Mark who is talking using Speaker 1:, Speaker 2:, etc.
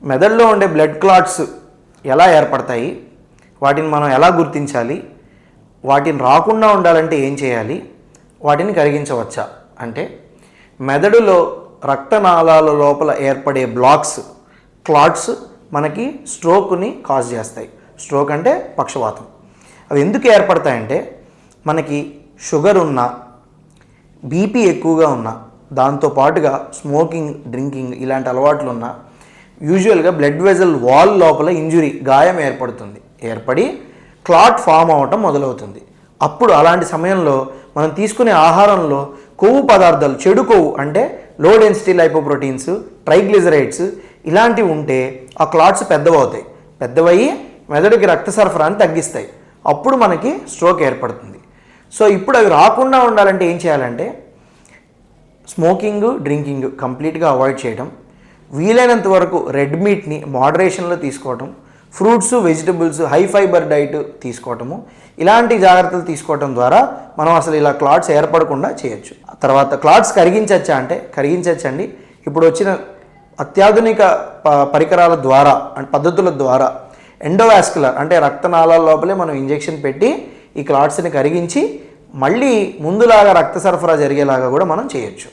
Speaker 1: మెదడులో ఉండే blood clots ఎలా ఏర్పడతాయి, వాటిని మనం ఎలా గుర్తించాలి, వాటిని రాకుండా ఉండాలంటే ఏం చేయాలి, వాటిని కరిగించవచ్చా అంటే మెదడులో రక్తనాళాల లోపల ఏర్పడే బ్లాక్స్ క్లాట్స్ మనకి స్ట్రోక్ని కాజ్ చేస్తాయి. స్ట్రోక్ అంటే పక్షవాతం. అవి ఎందుకు ఏర్పడతాయంటే మనకి షుగర్ ఉన్నా, బీపీ ఎక్కువగా ఉన్నా, దాంతోపాటుగా స్మోకింగ్, డ్రింకింగ్ ఇలాంటి అలవాట్లు ఉన్నా యూజువల్గా బ్లడ్ వెజల్ వాల్ లోపల ఇంజురీ, గాయం ఏర్పడి క్లాట్ ఫామ్ అవ్వటం మొదలవుతుంది. అప్పుడు అలాంటి సమయంలో మనం తీసుకునే ఆహారంలో కొవ్వు పదార్థాలు, చెడు కొవ్వు అంటే లో డెన్సిటీ లైపోప్రోటీన్స్, ట్రైగ్లిజరైడ్స్ ఇలాంటివి ఉంటే ఆ క్లాట్స్ పెద్దవయ్యి మెదడుకి రక్త సరఫరాని తగ్గిస్తాయి. అప్పుడు మనకి స్ట్రోక్ ఏర్పడుతుంది. సో ఇప్పుడు అవి రాకుండా ఉండాలంటే ఏం చేయాలంటే స్మోకింగ్, డ్రింకింగ్ కంప్లీట్గా అవాయిడ్ చేయడం, వీలైనంత వరకు రెడ్ మీట్ని మోడరేషన్లో తీసుకోవటం, fruits, vegetables, high fibre diet తీసుకోవటము, ఇలాంటి జాగ్రత్తలు తీసుకోవటం ద్వారా మనం అసలు ఇలా క్లాట్స్ ఏర్పడకుండా చేయొచ్చు. తర్వాత క్లాట్స్ కరిగించచ్చా అంటే కరిగించచ్చండి. ఇప్పుడు వచ్చిన అత్యాధునిక పరికరాల ద్వారా అంటే పద్ధతుల ద్వారా ఎండోవాస్కులర్ అంటే రక్తనాళాల లోపలే మనం ఇంజెక్షన్ పెట్టి ఈ క్లాట్స్ని కరిగించి మళ్ళీ ముందులాగా రక్త సరఫరా జరిగేలాగా కూడా మనం చేయొచ్చు.